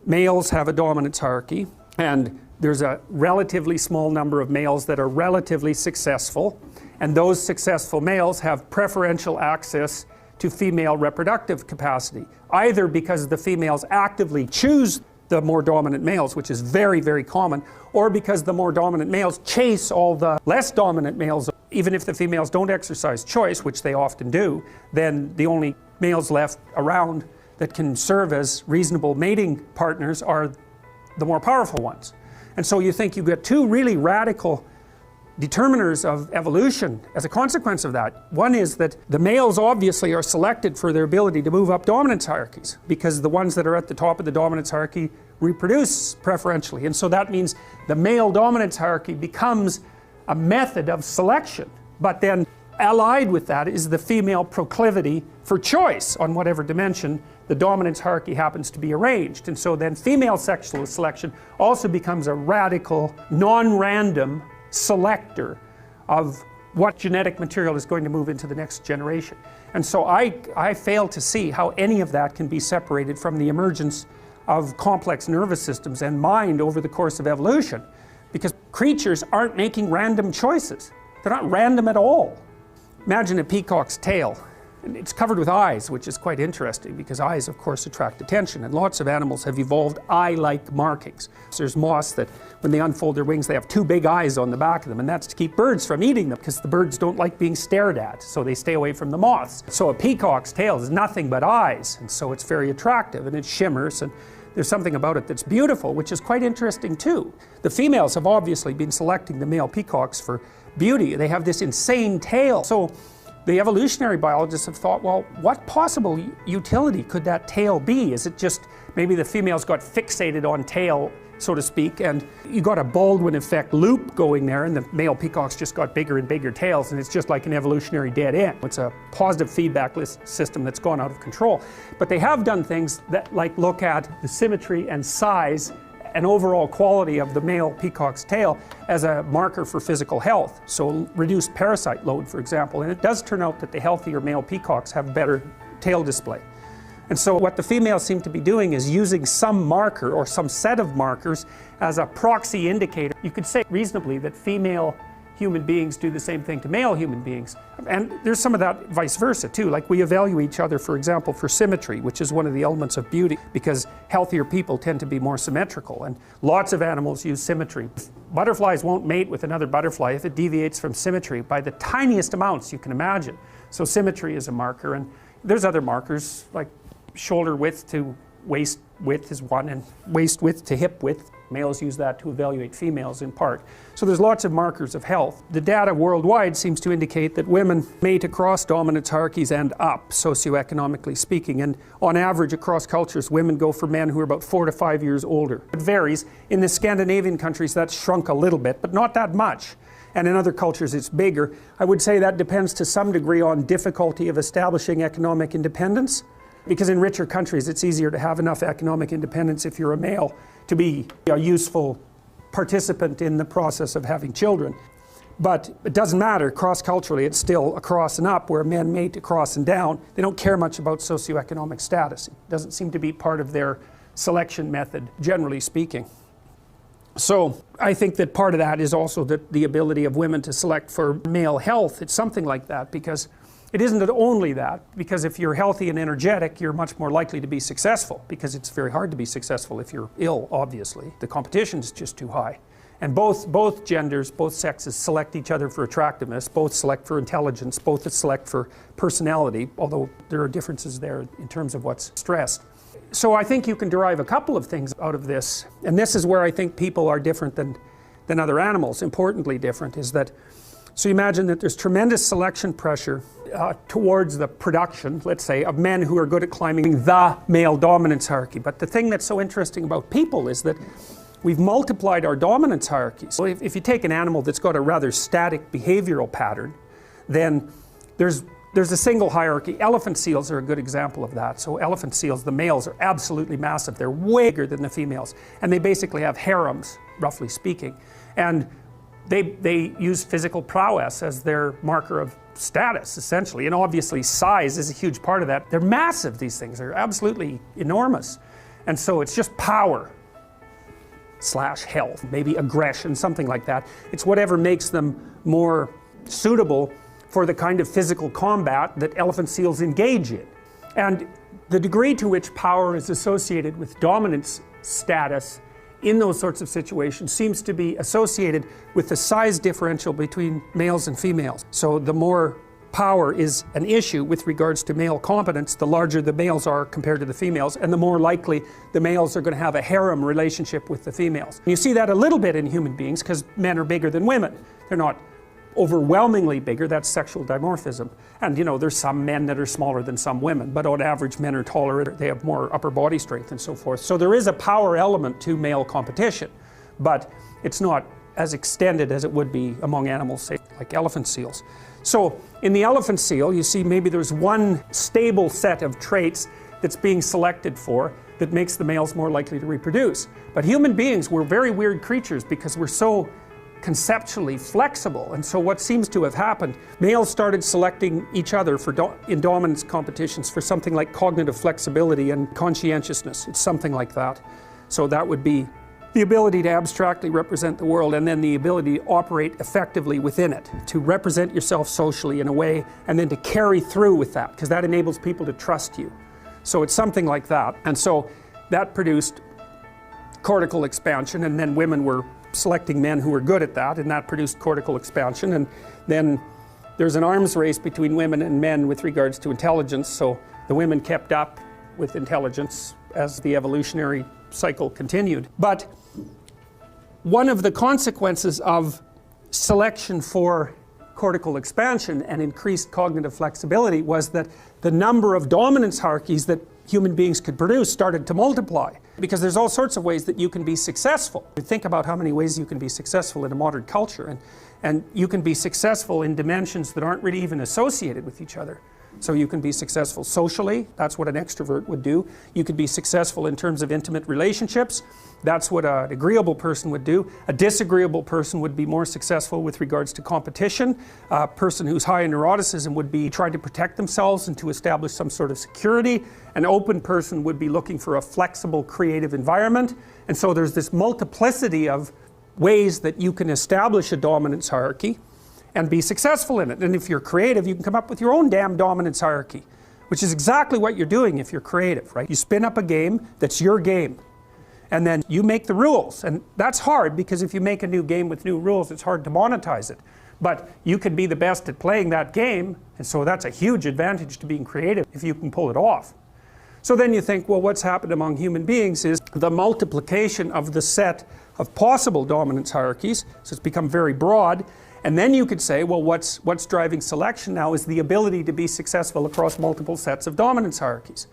males have a dominance hierarchy, and there's a relatively small number of males that are relatively successful, and those successful males have preferential access to female reproductive capacity, either because the females actively choose the more dominant males, which is very, very common, or because the more dominant males chase all the less dominant males. Even if the females don't exercise choice, which they often do, then the only males left around that can serve as reasonable mating partners are the more powerful ones. And so you think you get two really radical determiners of evolution as a consequence of that. One is that the males obviously are selected for their ability to move up dominance hierarchies, because the ones that are at the top of the dominance hierarchy reproduce preferentially, and so that means the male dominance hierarchy becomes a method of selection. But then allied with that is the female proclivity for choice on whatever dimension the dominance hierarchy happens to be arranged. And so then female sexual selection also becomes a radical, non-random selector of what genetic material is going to move into the next generation. And so I fail to see how any of that can be separated from the emergence of complex nervous systems and mind over the course of evolution, because creatures aren't making random choices. They're not random at all. Imagine a peacock's tail. It's covered with eyes, which is quite interesting, because eyes of course attract attention, and lots of animals have evolved eye-like markings. So there's moths that when they unfold their wings they have two big eyes on the back of them, and that's to keep birds from eating them, because the birds don't like being stared at, so they stay away from the moths. So a peacock's tail is nothing but eyes, and so it's very attractive, and it shimmers, and there's something about it that's beautiful, which is quite interesting too. The females have obviously been selecting the male peacocks for beauty. They have this insane tail. So the evolutionary biologists have thought, well, what possible utility could that tail be? Is it just maybe the females got fixated on tail, so to speak, and you got a Baldwin effect loop going there, and the male peacocks just got bigger and bigger tails, and it's just like an evolutionary dead end. It's a positive feedback system that's gone out of control. But they have done things that like look at the symmetry and size and overall quality of the male peacock's tail as a marker for physical health. So reduced parasite load, for example, and it does turn out that the healthier male peacocks have better tail display. And so what the females seem to be doing is using some marker or some set of markers as a proxy indicator. You could say reasonably that female human beings do the same thing to male human beings. And there's some of that vice versa too. Like we evaluate each other, for example, for symmetry, which is one of the elements of beauty, because healthier people tend to be more symmetrical, and lots of animals use symmetry. Butterflies won't mate with another butterfly if it deviates from symmetry by the tiniest amounts you can imagine. So symmetry is a marker, and there's other markers like shoulder width to waist width is one, and waist width to hip width. Males use that to evaluate females in part. So there's lots of markers of health. The data worldwide seems to indicate that women mate across dominance hierarchies and up, socioeconomically speaking, and on average across cultures women go for men who are about 4 to 5 years older. It varies. In the Scandinavian countries that's shrunk a little bit, but not that much. And in other cultures it's bigger. I would say that depends to some degree on difficulty of establishing economic independence, because in richer countries it's easier to have enough economic independence if you're a male to be a useful participant in the process of having children. But it doesn't matter, cross-culturally it's still across and up, where men mate across and down. They don't care much about socioeconomic status. It doesn't seem to be part of their selection method, generally speaking. So I think that part of that is also the ability of women to select for male health. It's something like that, because it isn't only that, because if you're healthy and energetic, you're much more likely to be successful, because it's very hard to be successful if you're ill, obviously. The competition is just too high. And both genders, both sexes select each other for attractiveness, both select for intelligence, both select for personality, although there are differences there in terms of what's stressed. So I think you can derive a couple of things out of this, and this is where I think people are different than other animals. Importantly different is that, so you imagine that there's tremendous selection pressure towards the production, let's say, of men who are good at climbing the male dominance hierarchy. But the thing that's so interesting about people is that we've multiplied our dominance hierarchies. So if you take an animal that's got a rather static behavioral pattern, then there's a single hierarchy. Elephant seals are a good example of that. So elephant seals, the males are absolutely massive. They're way bigger than the females. And they basically have harems, roughly speaking. And they use physical prowess as their marker of status, essentially. And obviously size is a huge part of that. They're massive, these things. They're absolutely enormous. And so it's just power / health, maybe aggression, something like that. It's whatever makes them more suitable for the kind of physical combat that elephant seals engage in. And the degree to which power is associated with dominance status in those sorts of situations seems to be associated with the size differential between males and females. So the more power is an issue with regards to male competence, the larger the males are compared to the females, and the more likely the males are going to have a harem relationship with the females. You see that a little bit in human beings because men are bigger than women. They're not overwhelmingly bigger, that's sexual dimorphism. And you know, there's some men that are smaller than some women, but on average men are taller, they have more upper body strength and so forth. So there is a power element to male competition, but it's not as extended as it would be among animals, say, like elephant seals. So in the elephant seal, you see maybe there's one stable set of traits that's being selected for that makes the males more likely to reproduce. But human beings, we're very weird creatures because we're so conceptually flexible, and so what seems to have happened, males started selecting each other for in dominance competitions for something like cognitive flexibility and conscientiousness. It's something like that. So that would be the ability to abstractly represent the world, and then the ability to operate effectively within it, to represent yourself socially in a way, and then to carry through with that, because that enables people to trust you. So it's something like that. And so that produced cortical expansion, and then women were selecting men who were good at that, and that produced cortical expansion. And then there's an arms race between women and men with regards to intelligence, so the women kept up with intelligence as the evolutionary cycle continued. But one of the consequences of selection for cortical expansion and increased cognitive flexibility was that the number of dominance hierarchies that human beings could produce started to multiply, because there's all sorts of ways that you can be successful. Think about how many ways you can be successful in a modern culture, and you can be successful in dimensions that aren't really even associated with each other. So you can be successful socially, that's what an extrovert would do. You could be successful in terms of intimate relationships, that's what an agreeable person would do. A disagreeable person would be more successful with regards to competition. A person who's high in neuroticism would be trying to protect themselves and to establish some sort of security. An open person would be looking for a flexible, creative environment. And so there's this multiplicity of ways that you can establish a dominance hierarchy and be successful in it. And if you're creative, you can come up with your own damn dominance hierarchy, which is exactly what you're doing if you're creative, right? You spin up a game that's your game, and then you make the rules. And that's hard, because if you make a new game with new rules, it's hard to monetize it. But you can be the best at playing that game, and so that's a huge advantage to being creative if you can pull it off. So then you think, well, what's happened among human beings is the multiplication of the set of possible dominance hierarchies, so it's become very broad. And then you could say, well, what's driving selection now is the ability to be successful across multiple sets of dominance hierarchies.